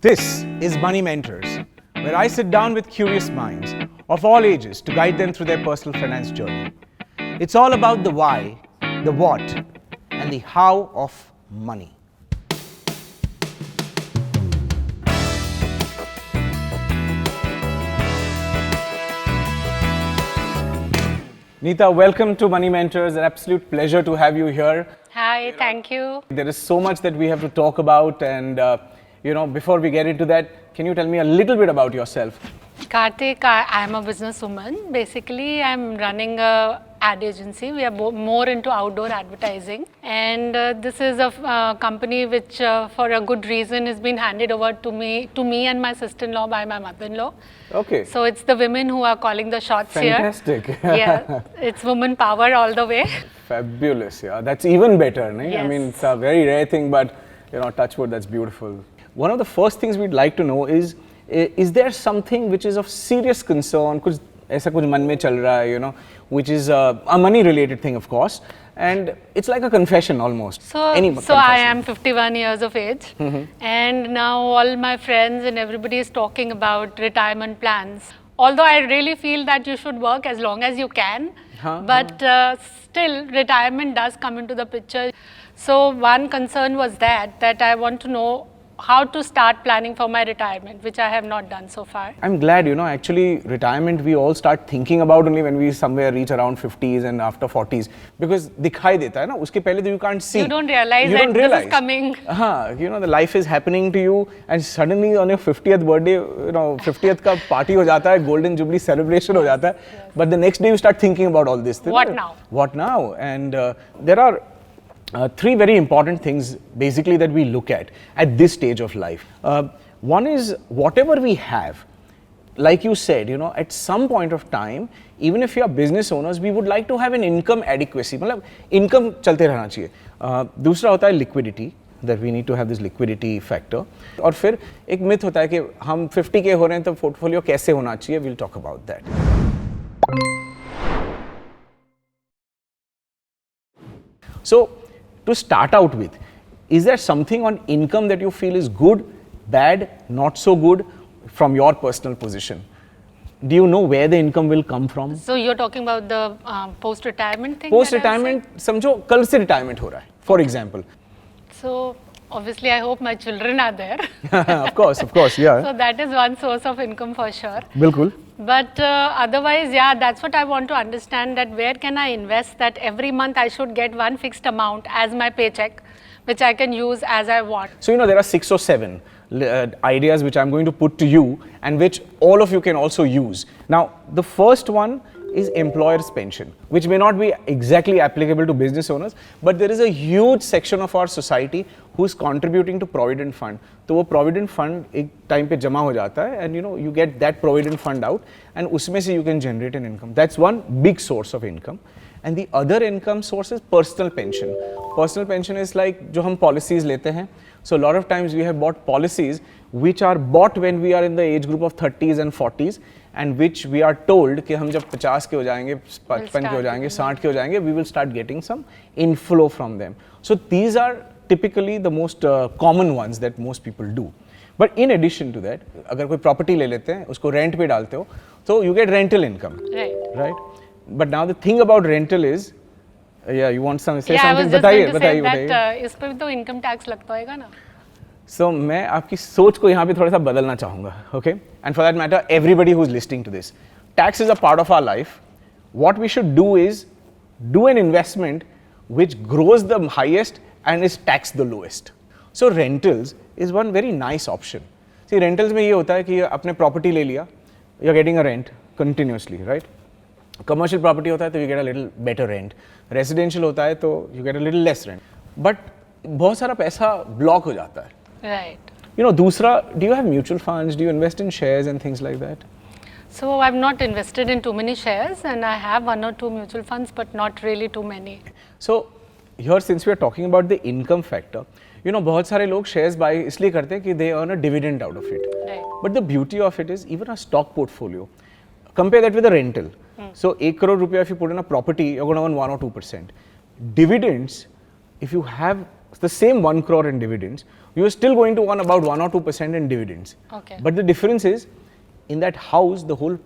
This is Money Mentors, where I sit down with curious minds of all ages to guide them through their personal finance journey. It's all about the why, the what, and the how of money. Neeta, welcome to Money Mentors. An absolute pleasure to have you here. Hi, thank you. There is so much that we have to talk about, and before we get into that, can you tell me a little bit about yourself? Karthik, I'm a businesswoman. Basically, I'm running a ad agency. We are more into outdoor advertising, and this is a company which, for a good reason, has been handed over to me and my sister-in-law by my mother-in-law. Okay. So it's the women who are calling the shots Fantastic. here. Yeah, it's woman power all the way. Fabulous. Yeah, that's even better. Right? Yes. I mean, it's a very rare thing, but touch wood, that's beautiful. One of the first things we'd like to know is there something which is of serious concern, कुछ ऐसा कुछ मन में चल रहा है, which is a money related thing, of course, and it's like a confession almost. So I am 51 years of age, and now all my friends and everybody is talking about retirement plans. Although I really feel that you should work as long as you can, but still retirement does come into the picture. So one concern was that I want to know how to start planning for my retirement, which I have not done so far. I'm glad, actually retirement we all start thinking about only when we somewhere reach around 50s and after 40s, because दिखाई देता है ना, उसके पहले तो you can't see. You don't realize this is coming. The life is happening to you, and suddenly on your 50th birthday, 50th का party हो जाता है, golden jubilee celebration हो जाता है, but the next day you start thinking about all this. What now? What now? And there are three very important things basically that we look at this stage of life. One is whatever we have, like you said, at some point of time, even if you are business owners, we would like to have an income adequacy. मतलब income चलते रहना चाहिए. दूसरा होता है liquidity, that we need to have this liquidity factor. और फिर एक myth होता है कि हम 50 के हो रहे हैं तो portfolio कैसे होना चाहिए. We'll talk about that. So, to start out with, is there something on income that you feel is good, bad, not so good from your personal position? Do you know where the income will come from? So you're talking about the post-retirement thing? Post-retirement, समझो कल से retirement हो रहा है, for example. So obviously I hope my children are there. Of course, yeah. So that is one source of income for sure. बिल्कुल. But otherwise, yeah, that's what I want to understand, that where can I invest that every month I should get one fixed amount as my paycheck, which I can use as I want. So, there are 6 or 7 ideas which I'm going to put to you and which all of you can also use. Now, the first one is employer's pension, which may not be exactly applicable to business owners, but there is a huge section of our society who is contributing to provident fund. तो वो provident fund एक time पे जमा हो जाता है, and you get that provident fund out, and उसमें से you can generate an income. That's one big source of income. And the other income source is personal pension. Personal pension is like जो हम policies लेते हैं. So a lot of times we have bought policies which are bought when we are in the age group of 30s and 40s, and which we are told कि हम जब 50 के हो जाएंगे, 55 के हो जाएंगे, 60 के हो जाएंगे, we will start getting some inflow from them. So these are typically the most common ones that most people do. But in addition to that, अगर कोई property ले लेते हैं, उसको rent पे डालते हो, so you get rental income. Right? But now the thing about rental is, you want to say something? I was just going to say that इस पे भी तो income tax लगता होगा ना? So मैं आपकी सोच को यहाँ पे थोड़ा सा बदलना चाहूँगा, okay? And for that matter, everybody who's listening to this, tax is a part of our life. What we should do is do an investment which grows the highest and is taxed the lowest. So rentals is one very nice option. See, rentals में ये होता है कि अपने property ले लिया, you're getting a rent continuously, right? Commercial property होता है तो you get a little better rent. Residential होता है तो you get a little less rent. But बहुत सारा पैसा block हो जाता है. Right. दूसरा, do you have mutual funds? Do you invest in shares and things like that? So I've not invested in too many shares, and I have 1 or 2 mutual funds, but not really too many. So here, since we are talking about the income factor, बहुत सारे लोग shares buy इसलिए करते हैं कि they earn a dividend out of it. Right. But the beauty of it is even a stock portfolio. Compare that with a rental. So 1 crore rupiah if you put in a property, you're going to earn 1 or 2%. Dividends, if you have the same 1 crore in dividends, you are still going to earn about 1 or 2% in dividends. Okay. But the difference is, in that house, the whole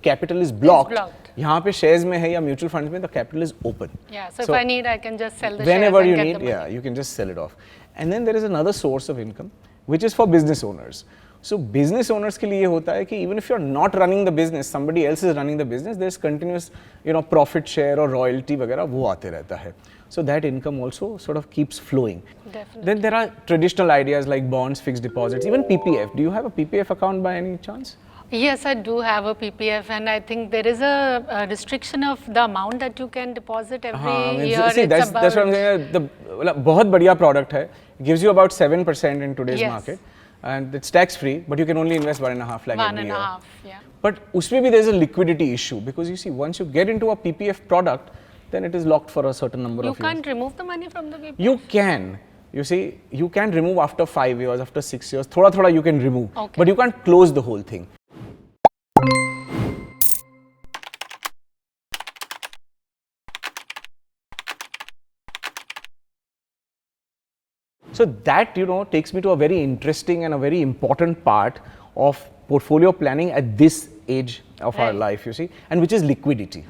capital is blocked. यहाँ पे shares में है या mutual funds में, the capital is open. Yeah, so if I need, I can just sell the shares whenever and you get need, the money. yeah, you can just sell it off. And then there is another source of income, which is for business owners. So business owners के लिए ये होता है कि even if you're not running the business, somebody else is running the business, there's continuous, profit share or royalty वगैरह वो आते रहता है. So that income also sort of keeps flowing. Definitely. Then there are traditional ideas like bonds, fixed deposits, even PPF. Do you have a PPF account by any chance? Yes, I do have a PPF, and I think there is a restriction of the amount that you can deposit every year. See, that's what I'm saying. The बहुत बढ़िया product है. It gives you about 7% in today's market, and it's tax free. But you can only invest 1.5 lakh every year. 1.5, yeah. But उसमें भी there's a liquidity issue, because you see, once you get into a PPF product, then it is locked for a certain number of years. You can't remove the money from the PPF? You can. You see, you can remove after 5 years, after 6 years. Thoda you can remove, but you can't close the whole thing. So that, takes me to a very interesting and a very important part of portfolio planning at this age of our life, you see, and which is liquidity.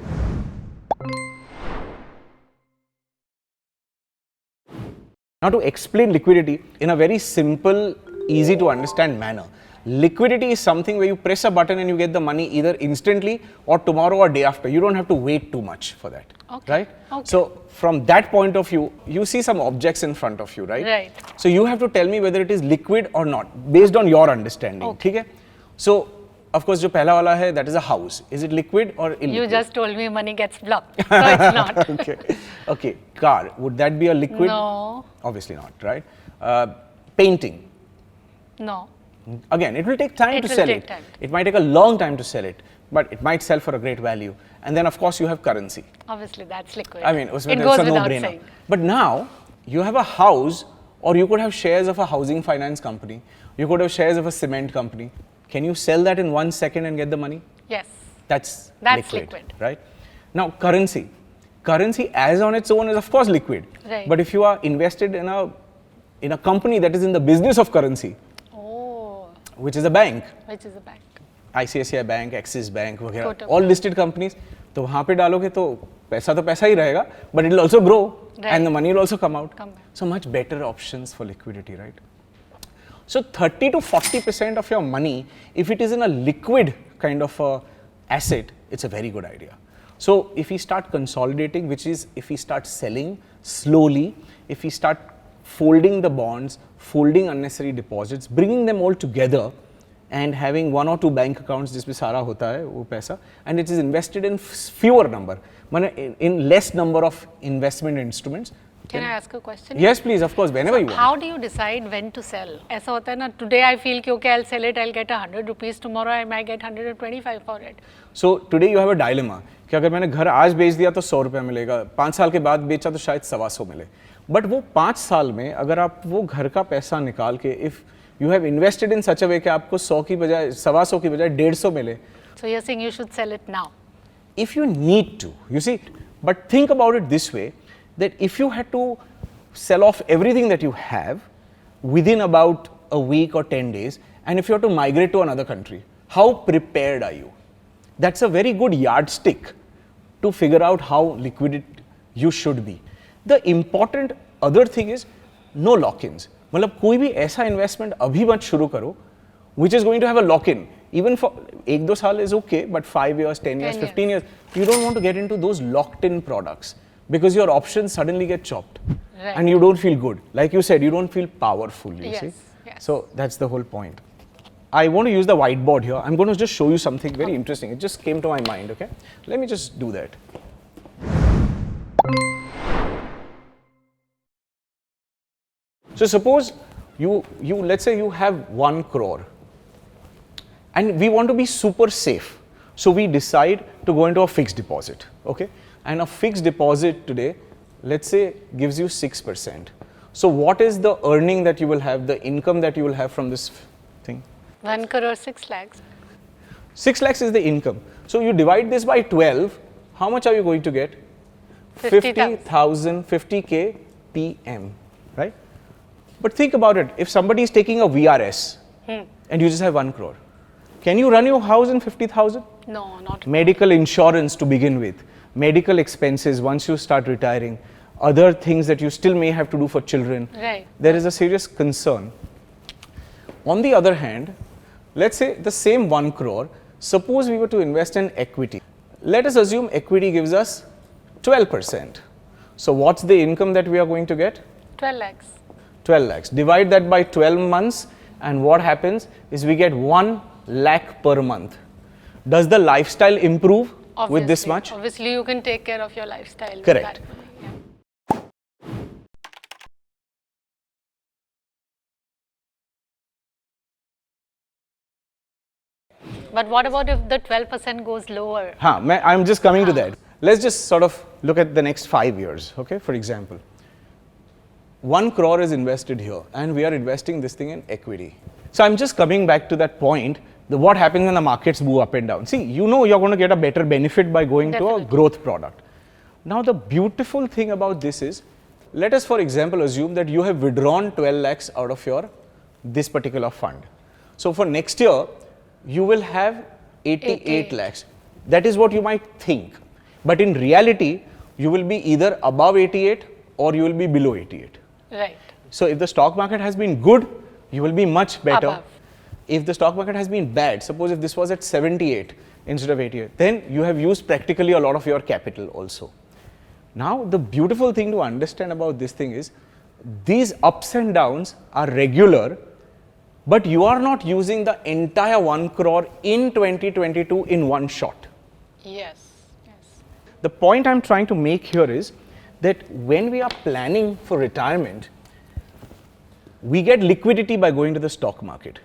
Now, to explain liquidity in a very simple, easy to understand manner, liquidity is something where you press a button and you get the money either instantly or tomorrow or day after. You don't have to wait too much for that, right? Okay. So from that point of view, you see some objects in front of you, right? Right. So you have to tell me whether it is liquid or not, based on your understanding. Okay. So of course, जो पहला वाला है, that is a house. Is it liquid or illiquid? You just told me money gets blocked, so it's not. Okay. Car, would that be a liquid? No. Obviously not, right? Painting. No. Again, it will take time to sell it. It might take a long time to sell it, but it might sell for a great value. And then, of course, you have currency. Obviously, that's liquid. I mean, it goes without saying. But now, you have a house, or you could have shares of a housing finance company. You could have shares of a cement company. Can you sell that in 1 second and get the money? Yes. That's liquid. Right? Now, currency. Currency as on its own is, of course, liquid. Right. But if you are invested in a company that is in the business of currency, which is a bank, ICICI Bank, Axis Bank, वगैरह, all listed companies, तो वहाँ पे डालोगे तो पैसा ही रहेगा, but it will also grow, and the money will also come out. So much better options for liquidity, right? So 30 to 40% of your money, if it is in a liquid kind of a asset, it's a very good idea. So if we start consolidating, which is if we start selling slowly, if we start folding the bonds, folding unnecessary deposits, bringing them all together and having 1 or 2 bank accounts जिसमें सारा होता है वो पैसा, and it is invested in fewer number, in less number of investment instruments. Can I ask a question? Yes, please, of course, whenever you want. How do you decide when to sell? ऐसा होता है ना, today I feel कि okay, I'll sell it, I'll get 100 rupees, tomorrow I might get 125 for it. So today you have a dilemma कि अगर मैंने घर आज बेच दिया तो 100 रुपया मिलेगा, 5 साल के बाद बेचा तो शायद 125 मिले. बट वो 5 साल में अगर आप वो घर का पैसा निकाल के if you have invested in such a way कि आपको 100 की बजाय 125 की बजाय 150 मिले, so you're saying you should sell it now? If you need to, you see, but think about it this way, that if you had to sell off everything that you have within about a week or 10 days, and if you have to migrate to another country, how prepared are you? That's a very good yardstick to figure out how liquid you should be. The important other thing is no lock-ins. मतलब कोई भी ऐसा investment अभी मत शुरू करो which is going to have a lock-in. Even for 1-2 साल is okay, but 5 years, 10 years, 15 years, you don't want to get into those locked-in products because your options suddenly get chopped, and you don't feel good. Like you said, you don't feel powerful. You see, so that's the whole point. I want to use the whiteboard here. I'm going to just show you something very interesting. It just came to my mind. Okay, let me just do that. So suppose you let's say you have 1 crore and we want to be super safe. So we decide to go into a fixed deposit, okay? And a fixed deposit today, let's say, gives you 6%. So what is the earning that you will have, the income that you will have from this thing? 1 crore, 6 lakhs. 6 lakhs is the income. So you divide this by 12, how much are you going to get? 50,000, 50K PM. right? But think about it. If somebody is taking a VRS and you just have 1 crore, can you run your house in 50,000? No, not. Medical insurance to begin with, medical expenses once you start retiring, other things that you still may have to do for children. Right. There is a serious concern. On the other hand, let's say the same 1 crore, suppose we were to invest in equity. Let us assume equity gives us 12%. So what's the income that we are going to get? 12 lakhs. 12 lakhs. Divide that by 12 months and what happens is we get 1 lakh per month. Does the lifestyle improve with this much? Obviously, you can take care of your lifestyle. Correct. With that money, yeah. But what about if the 12% goes lower? I'm just coming to that. Let's just sort of look at the next 5 years, okay? For example, 1 crore is invested here and we are investing this thing in equity. So I'm just coming back to that point, what happens when the markets move up and down. See, you know you're going to get a better benefit by going to a growth product. Now the beautiful thing about this is, let us for example assume that you have withdrawn 12 lakhs out of this particular fund. So for next year, you will have 88 lakhs. That is what you might think. But in reality, you will be either above 88 or you will be below 88. Right. So if the stock market has been good, you will be much better. Above. If the stock market has been bad, suppose if this was at 78 instead of 88, then you have used practically a lot of your capital also. Now, the beautiful thing to understand about this thing is, these ups and downs are regular, but you are not using the entire 1 crore in 2022 in one shot. Yes. The point I'm trying to make here is that when we are planning for retirement, we get liquidity by going to the stock market.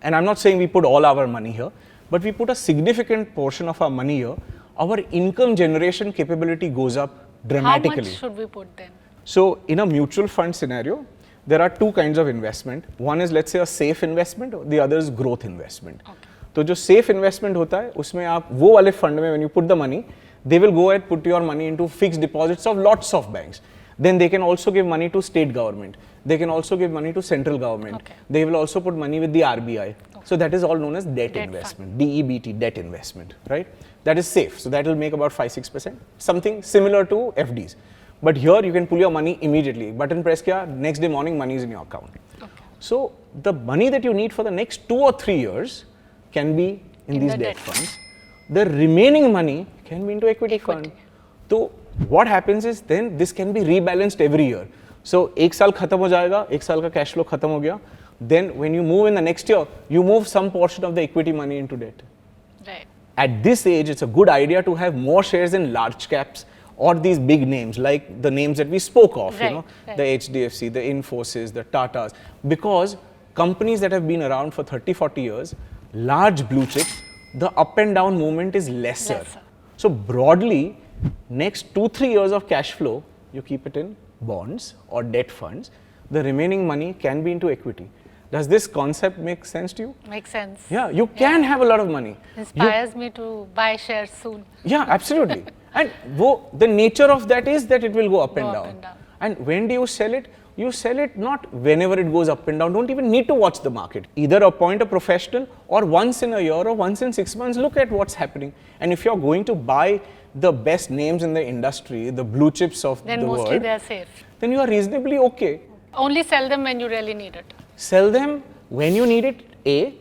And I'm not saying we put all our money here, but we put a significant portion of our money here. Our income generation capability goes up dramatically. How much should we put then? So in a mutual fund scenario, there are two kinds of investment. One is, let's say, a safe investment, the other is growth investment. Okay. तो जो safe investment होता है, उसमें आप वो वाले fund में when you put the money, they will go and put your money into fixed deposits of lots of banks. Then they can also give money to state government. They can also give money to central government. Okay. They will also put money with the RBI. Okay. So that is all known as debt investment, fund. DEBT, debt investment, right? That is safe. So that will make about 5-6%, something similar to FDs. But here you can pull your money immediately. Button press kiya, next day morning money is in your account. Okay. So the money that you need for the next 2 or 3 years can be in these debt funds. The remaining money can be into equity fund. So what happens is then this can be rebalanced every year. So एक साल खत्म हो जाएगा, एक साल का cash flow खत्म हो गया. Then when you move in the next year, you move some portion of the equity money into debt. Right. At this age, it's a good idea to have more shares in large caps or these big names like the names that we spoke of, right, you know, right. the HDFC, the Infosys, the Tatas, because companies that have been around for 30-40 years, large blue chips, the up and down movement is lesser. So broadly, next 2-3 years of cash flow, you keep it in bonds or debt funds. The remaining money can be into equity. Does this concept make sense to you? Makes sense. Yeah, you can have a lot of money. Inspires me to buy shares soon. Yeah, absolutely. And the nature of that is that it will go up and down. And when do you sell it? You sell it not whenever it goes up and down. Don't even need to watch the market. Either appoint a professional or once in a year or once in 6 months, look at what's happening. And if you're going to buy the best names in the industry, the blue chips of the world, then mostly they're safe. Then you are reasonably okay. Only sell them when you really need it. Sell them when you need it, A.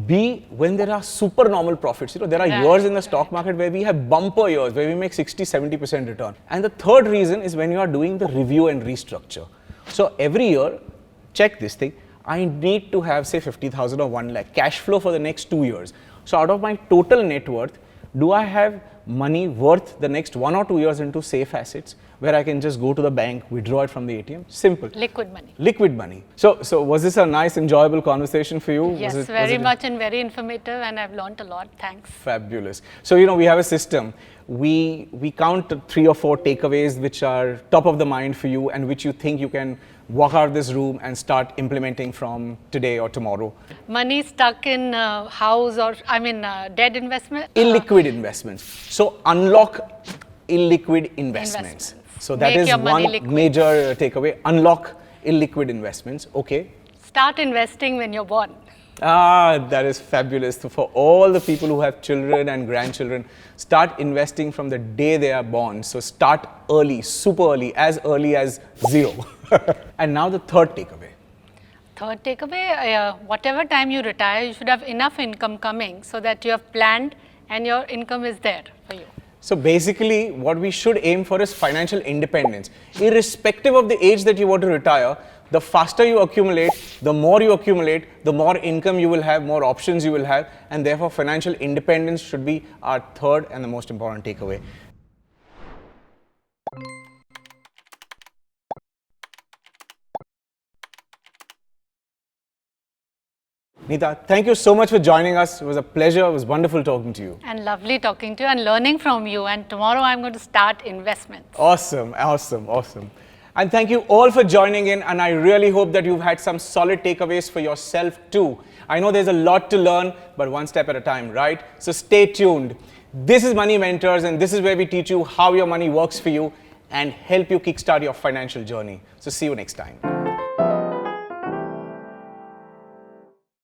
B, when there are super normal profits. You know, there are years in the stock market where we have bumper years, where we make 60-70% return. And the third reason is when you are doing the review and restructure. So every year, check this thing, I need to have say 50,000 or 1 lakh cash flow for the next 2 years. So out of my total net worth, do I have money worth the next 1 or 2 years into safe assets where I can just go to the bank, withdraw it from the ATM? Simple. Liquid money. Liquid money. So was this a nice, enjoyable conversation for you? Yes, very much and very informative, and I've learned a lot. Thanks. Fabulous. So, you know, we have a system. We count 3 or 4 takeaways which are top of the mind for you and which you think you can walk out of this room and start implementing from today or tomorrow. Money stuck in house or, dead investment? Illiquid investments. So unlock illiquid investments. So that is one major takeaway. Unlock illiquid investments. Okay. Start investing when you're born. That is fabulous. So for all the people who have children and grandchildren, start investing from the day they are born. So start early, super early as 0. And now the third takeaway. Third takeaway, whatever time you retire, you should have enough income coming so that you have planned and your income is there for you. So basically, what we should aim for is financial independence. Irrespective of the age that you want to retire, the faster you accumulate, the more income you will have, more options you will have, and therefore financial independence should be our third and the most important takeaway. Neeta, thank you so much for joining us. It was a pleasure. It was wonderful talking to you. And lovely talking to you and learning from you. And tomorrow I'm going to start investments. Awesome. And thank you all for joining in. And I really hope that you've had some solid takeaways for yourself too. I know there's a lot to learn, but one step at a time, right? So stay tuned. This is Money Mentors, and this is where we teach you how your money works for you and help you kickstart your financial journey. So see you next time.